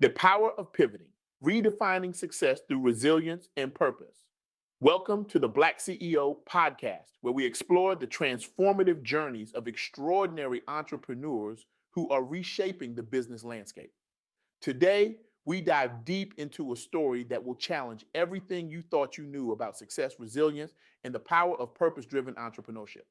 The power of pivoting, redefining success through resilience and purpose. Welcome to the BlackCEO Podcast, where we explore the transformative journeys of extraordinary entrepreneurs who are reshaping the business landscape. Today, we dive deep into a story that will challenge everything you thought you knew about success, resilience, and the power of purpose-driven entrepreneurship.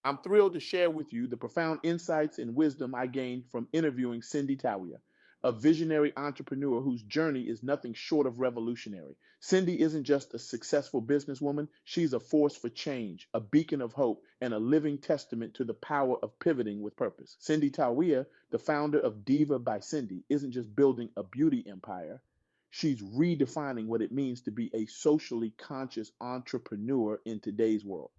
I'm thrilled to share with you the profound insights and wisdom I gained from interviewing Cindy Tawiah, a visionary entrepreneur whose journey is nothing short of revolutionary. Cindy isn't just a successful businesswoman, she's a force for change, a beacon of hope, and a living testament to the power of pivoting with purpose. Cindy Tawiah, the founder of Diva by Cindy, isn't just building a beauty empire. She's redefining what it means to be a socially conscious entrepreneur in today's world.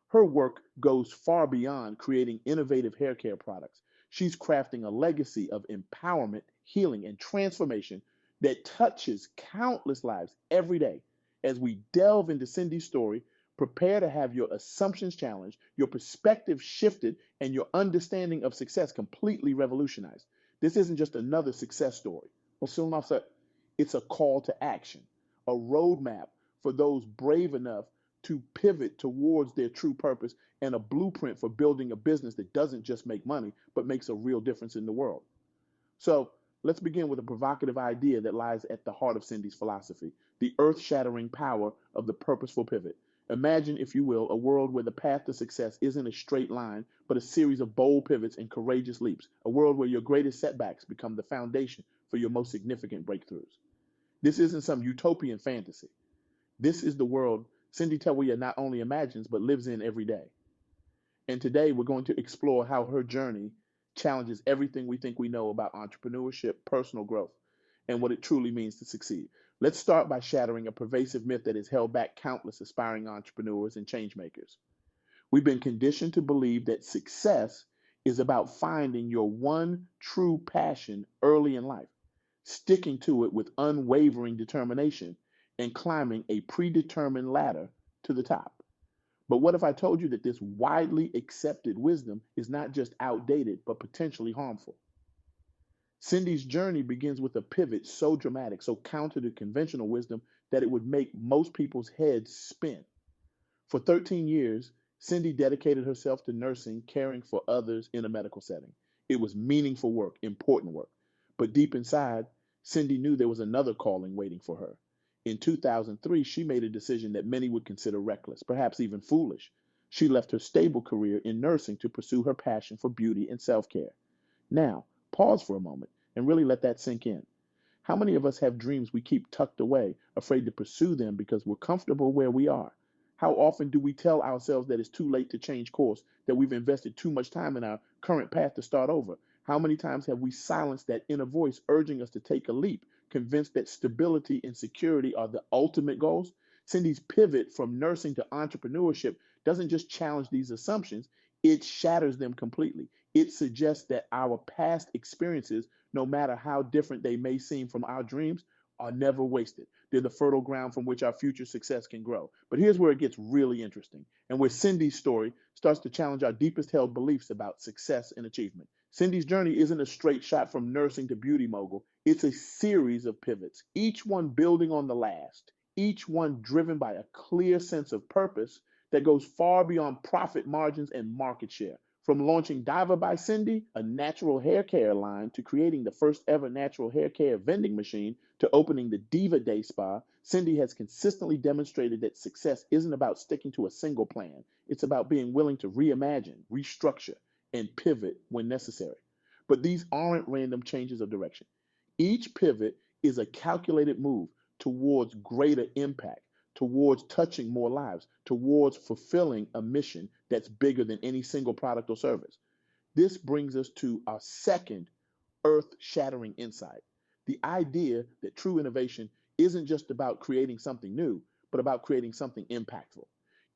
Her work goes far beyond creating innovative hair care products. She's crafting a legacy of empowerment, healing, and transformation that touches countless lives every day. As we delve into Cindy's story, prepare to have your assumptions challenged, your perspective shifted, and your understanding of success completely revolutionized. This isn't just another success story. Well, soon enough, it's a call to action, a roadmap for those brave enough to pivot towards their true purpose, and a blueprint for building a business that doesn't just make money, but makes a real difference in the world. So let's begin with a provocative idea that lies at the heart of Cindy's philosophy, the earth-shattering power of the purposeful pivot. Imagine, if you will, a world where the path to success isn't a straight line, but a series of bold pivots and courageous leaps, a world where your greatest setbacks become the foundation for your most significant breakthroughs. This isn't some utopian fantasy. This is the world Cindy Tawiah not only imagines, but lives in every day. And today we're going to explore how her journey challenges everything we think we know about entrepreneurship, personal growth, and what it truly means to succeed. Let's start by shattering a pervasive myth that has held back countless aspiring entrepreneurs and change makers. We've been conditioned to believe that success is about finding your one true passion early in life, sticking to it with unwavering determination, and climbing a predetermined ladder to the top. But what if I told you that this widely accepted wisdom is not just outdated, but potentially harmful? Cindy's journey begins with a pivot so dramatic, so counter to conventional wisdom, that it would make most people's heads spin. For 13 years, Cindy dedicated herself to nursing, caring for others in a medical setting. It was meaningful work, important work. But deep inside, Cindy knew there was another calling waiting for her. In 2003, she made a decision that many would consider reckless, perhaps even foolish. She left her stable career in nursing to pursue her passion for beauty and self-care. Now, pause for a moment and really let that sink in. How many of us have dreams we keep tucked away, afraid to pursue them because we're comfortable where we are? How often do we tell ourselves that it's too late to change course, that we've invested too much time in our current path to start over? How many times have we silenced that inner voice urging us to take a leap, convinced that stability and security are the ultimate goals? Cindy's pivot from nursing to entrepreneurship doesn't just challenge these assumptions, it shatters them completely. It suggests that our past experiences, no matter how different they may seem from our dreams, are never wasted. They're the fertile ground from which our future success can grow. But here's where it gets really interesting, and where Cindy's story starts to challenge our deepest held beliefs about success and achievement. Cindy's journey isn't a straight shot from nursing to beauty mogul. It's a series of pivots, each one building on the last, each one driven by a clear sense of purpose that goes far beyond profit margins and market share. From launching Diva by Cindy, a natural hair care line, to creating the first ever natural hair care vending machine, to opening the Diva Day Spa, Cindy has consistently demonstrated that success isn't about sticking to a single plan. It's about being willing to reimagine, restructure, and pivot when necessary. But these aren't random changes of direction. Each pivot is a calculated move towards greater impact, towards touching more lives, towards fulfilling a mission that's bigger than any single product or service. This brings us to our second earth-shattering insight, the idea that true innovation isn't just about creating something new, but about creating something impactful.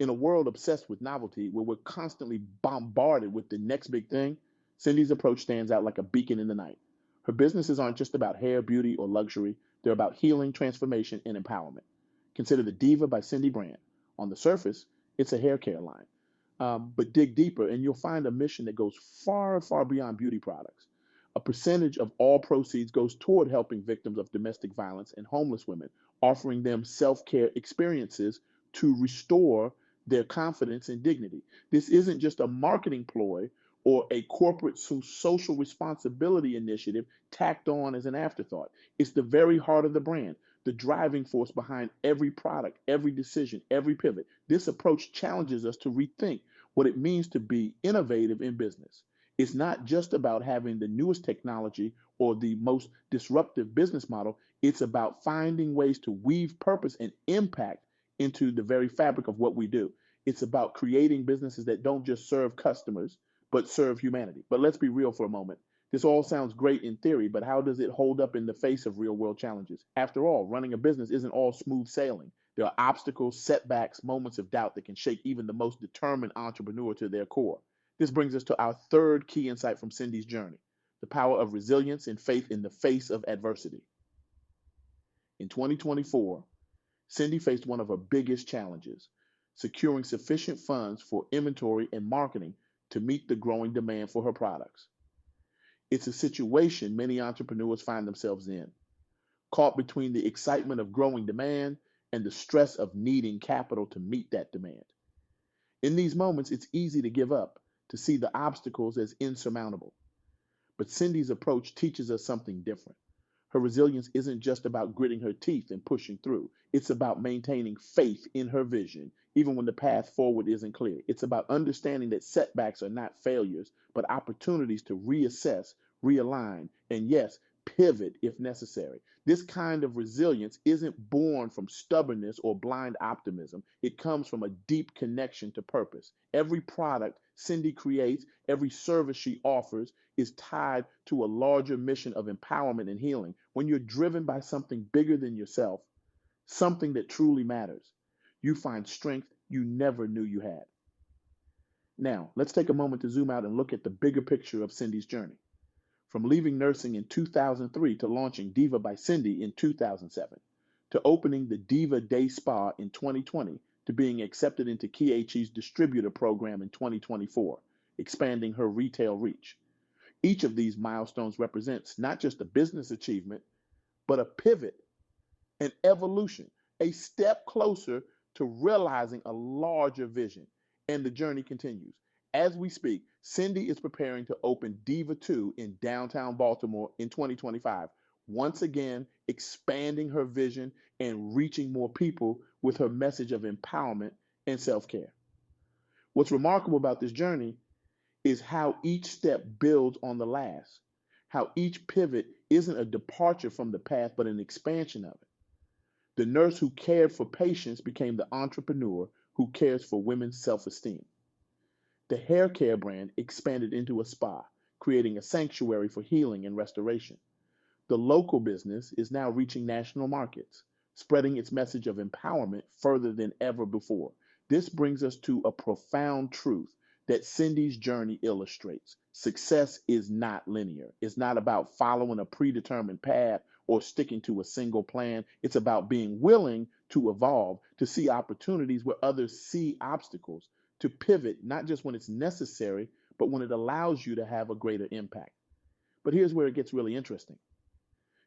In a world obsessed with novelty, where we're constantly bombarded with the next big thing, Cindy's approach stands out like a beacon in the night. Her businesses aren't just about hair, beauty, or luxury. They're about healing, transformation, and empowerment. Consider the Diva by Cindy brand. On the surface, it's a hair care line. But dig deeper and you'll find a mission that goes far, far beyond beauty products. A percentage of all proceeds goes toward helping victims of domestic violence and homeless women, offering them self-care experiences to restore their confidence and dignity. This isn't just a marketing ploy or a corporate social responsibility initiative tacked on as an afterthought. It's the very heart of the brand, the driving force behind every product, every decision, every pivot. This approach challenges us to rethink what it means to be innovative in business. It's not just about having the newest technology or the most disruptive business model. It's about finding ways to weave purpose and impact into the very fabric of what we do. It's about creating businesses that don't just serve customers, but serve humanity. But let's be real for a moment. This all sounds great in theory, but how does it hold up in the face of real world challenges? After all, running a business isn't all smooth sailing. There are obstacles, setbacks, moments of doubt that can shake even the most determined entrepreneur to their core. This brings us to our third key insight from Cindy's journey: the power of resilience and faith in the face of adversity. In 2024, Cindy faced one of her biggest challenges: securing sufficient funds for inventory and marketing to meet the growing demand for her products. It's a situation many entrepreneurs find themselves in, caught between the excitement of growing demand and the stress of needing capital to meet that demand. In these moments, it's easy to give up, to see the obstacles as insurmountable. But Cindy's approach teaches us something different. Her resilience isn't just about gritting her teeth and pushing through. It's about maintaining faith in her vision, even when the path forward isn't clear. It's about understanding that setbacks are not failures, but opportunities to reassess, realign, and yes, pivot if necessary. This kind of resilience isn't born from stubbornness or blind optimism. It comes from a deep connection to purpose. Every product Cindy creates, every service she offers, is tied to a larger mission of empowerment and healing. When you're driven by something bigger than yourself, something that truly matters, you find strength you never knew you had. Now, let's take a moment to zoom out and look at the bigger picture of Cindy's journey. From leaving nursing in 2003 to launching Diva by Cindy in 2007, to opening the Diva Day Spa in 2020, to being accepted into KHE's distributor program in 2024, expanding her retail reach. Each of these milestones represents not just a business achievement, but a pivot, an evolution, a step closer to realizing a larger vision. And the journey continues. As we speak, Cindy is preparing to open Diva 2 in downtown Baltimore in 2025, once again expanding her vision and reaching more people with her message of empowerment and self-care. What's remarkable about this journey is how each step builds on the last, how each pivot isn't a departure from the path, but an expansion of it. The nurse who cared for patients became the entrepreneur who cares for women's self-esteem. The hair care brand expanded into a spa, creating a sanctuary for healing and restoration. The local business is now reaching national markets, spreading its message of empowerment further than ever before. This brings us to a profound truth that Cindy's journey illustrates. Success is not linear. It's not about following a predetermined path or sticking to a single plan. It's about being willing to evolve, to see opportunities where others see obstacles, to pivot not just when it's necessary, but when it allows you to have a greater impact. But here's where it gets really interesting.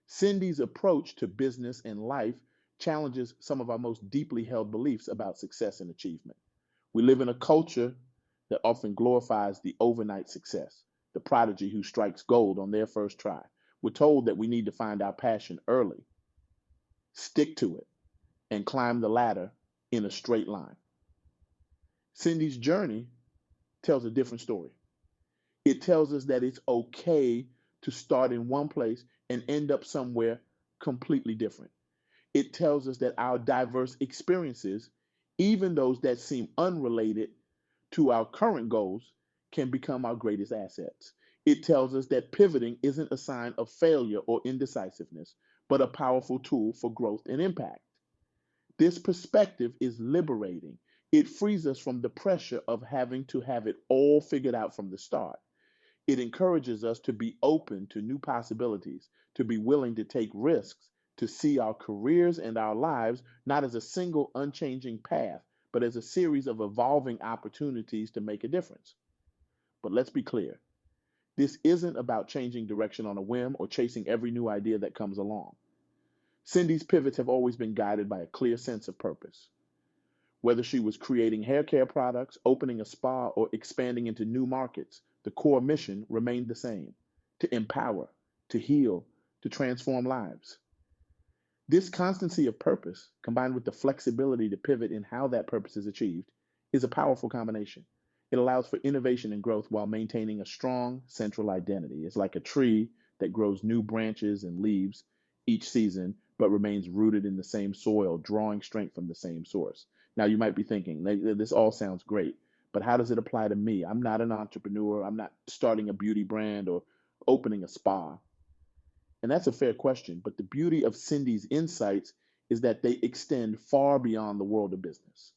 Cindy's approach to business and life challenges some of our most deeply held beliefs about success and achievement. We live in a culture that often glorifies the overnight success, the prodigy who strikes gold on their first try. We're told that we need to find our passion early, stick to it, and climb the ladder in a straight line. Cindy's journey tells a different story. It tells us that it's okay to start in one place and end up somewhere completely different. It tells us that our diverse experiences, even those that seem unrelated to our current goals, can become our greatest assets. It tells us that pivoting isn't a sign of failure or indecisiveness, but a powerful tool for growth and impact. This perspective is liberating. It frees us from the pressure of having to have it all figured out from the start. It encourages us to be open to new possibilities, to be willing to take risks, to see our careers and our lives not as a single unchanging path, but as a series of evolving opportunities to make a difference. But let's be clear. This isn't about changing direction on a whim or chasing every new idea that comes along. Cindy's pivots have always been guided by a clear sense of purpose. Whether she was creating hair care products, opening a spa, or expanding into new markets, the core mission remained the same: to empower, to heal, to transform lives. This constancy of purpose, combined with the flexibility to pivot in how that purpose is achieved, is a powerful combination. It allows for innovation and growth while maintaining a strong central identity. It's like a tree that grows new branches and leaves each season, but remains rooted in the same soil, drawing strength from the same source. Now, you might be thinking, this all sounds great, but how does it apply to me? I'm not an entrepreneur. I'm not starting a beauty brand or opening a spa. And that's a fair question, but the beauty of Cindy's insights is that they extend far beyond the world of business.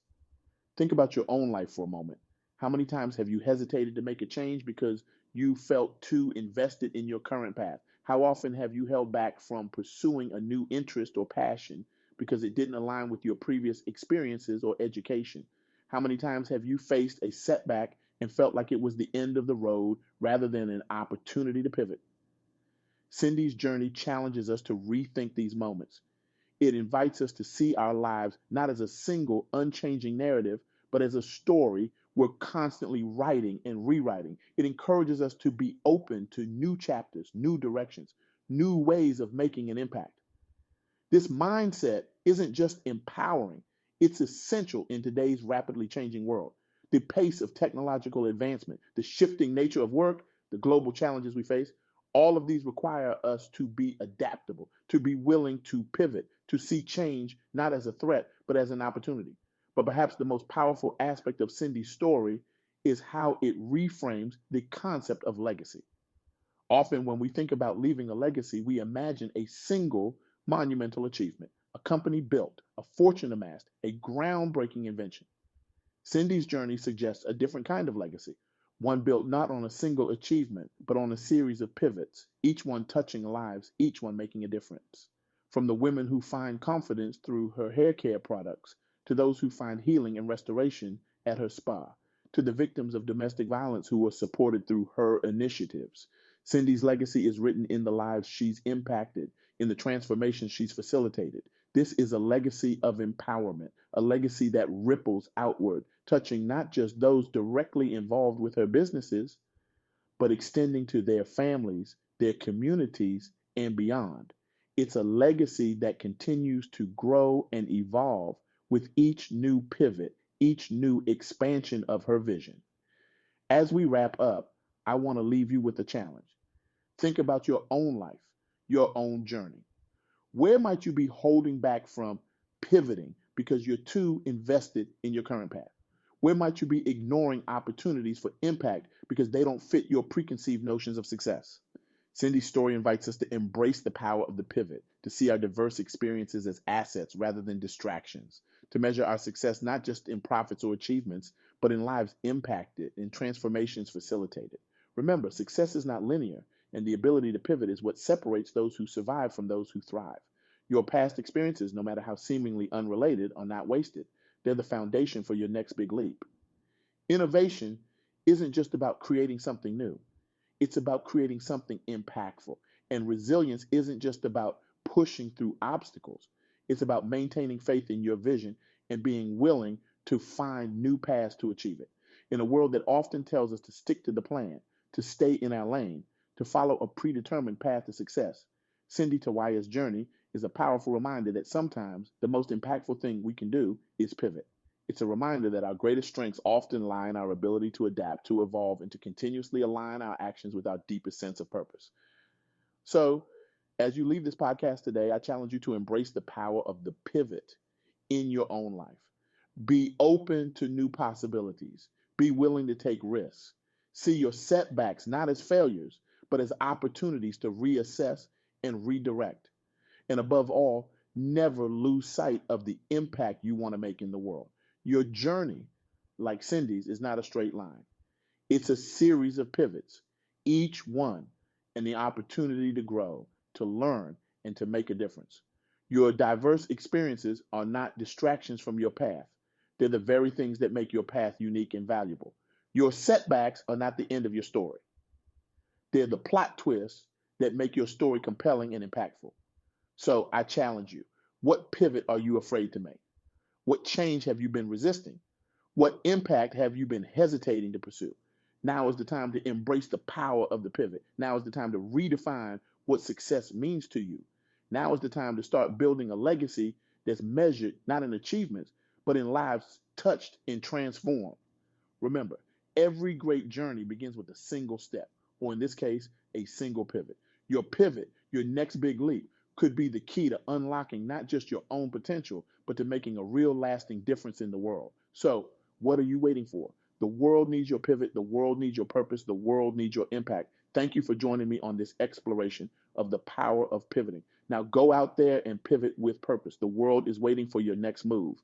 Think about your own life for a moment. How many times have you hesitated to make a change because you felt too invested in your current path? How often have you held back from pursuing a new interest or passion because it didn't align with your previous experiences or education? How many times have you faced a setback and felt like it was the end of the road rather than an opportunity to pivot? Cindy's journey challenges us to rethink these moments. It invites us to see our lives not as a single, unchanging narrative, but as a story we're constantly writing and rewriting. It encourages us to be open to new chapters, new directions, new ways of making an impact. This mindset isn't just empowering, it's essential in today's rapidly changing world. The pace of technological advancement, the shifting nature of work, the global challenges we face, all of these require us to be adaptable, to be willing to pivot, to see change not as a threat, but as an opportunity. But perhaps the most powerful aspect of Cindy's story is how it reframes the concept of legacy. Often, when we think about leaving a legacy, we imagine a single monumental achievement, a company built, a fortune amassed, a groundbreaking invention. Cindy's journey suggests a different kind of legacy, one built not on a single achievement, but on a series of pivots, each one touching lives, each one making a difference. From the women who find confidence through her hair care products, to those who find healing and restoration at her spa, to the victims of domestic violence who were supported through her initiatives. Cindy's legacy is written in the lives she's impacted, in the transformations she's facilitated. This is a legacy of empowerment, a legacy that ripples outward, touching not just those directly involved with her businesses, but extending to their families, their communities, and beyond. It's a legacy that continues to grow and evolve with each new pivot, each new expansion of her vision. As we wrap up, I want to leave you with a challenge. Think about your own life, your own journey. Where might you be holding back from pivoting because you're too invested in your current path? Where might you be ignoring opportunities for impact because they don't fit your preconceived notions of success? Cindy's story invites us to embrace the power of the pivot, to see our diverse experiences as assets rather than distractions, to measure our success not just in profits or achievements, but in lives impacted, in transformations facilitated. Remember, success is not linear, and the ability to pivot is what separates those who survive from those who thrive. Your past experiences, no matter how seemingly unrelated, are not wasted. They're the foundation for your next big leap. Innovation isn't just about creating something new. It's about creating something impactful. And resilience isn't just about pushing through obstacles. It's about maintaining faith in your vision and being willing to find new paths to achieve it. In a world that often tells us to stick to the plan, to stay in our lane, to follow a predetermined path to success, Cindy Tawiah's journey is a powerful reminder that sometimes the most impactful thing we can do is pivot. It's a reminder that our greatest strengths often lie in our ability to adapt, to evolve, and to continuously align our actions with our deepest sense of purpose. So, as you leave this podcast today, I challenge you to embrace the power of the pivot in your own life. Be open to new possibilities. Be willing to take risks. See your setbacks not as failures, but as opportunities to reassess and redirect. And above all, never lose sight of the impact you want to make in the world. Your journey, like Cindy's, is not a straight line. It's a series of pivots, each one and the opportunity to grow, to learn, and to make a difference. Your diverse experiences are not distractions from your path. They're the very things that make your path unique and valuable. Your setbacks are not the end of your story. They're the plot twists that make your story compelling and impactful. So I challenge you. What pivot are you afraid to make? What change have you been resisting? What impact have you been hesitating to pursue? Now is the time to embrace the power of the pivot. Now is the time to redefine what success means to you. Now is the time to start building a legacy that's measured not in achievements, but in lives touched and transformed. Remember, every great journey begins with a single step, or in this case, a single pivot. Your pivot, your next big leap, could be the key to unlocking not just your own potential, but to making a real lasting difference in the world. So, what are you waiting for? The world needs your pivot. The world needs your purpose. The world needs your impact. Thank you for joining me on this exploration of the power of pivoting. Now, go out there and pivot with purpose. The world is waiting for your next move.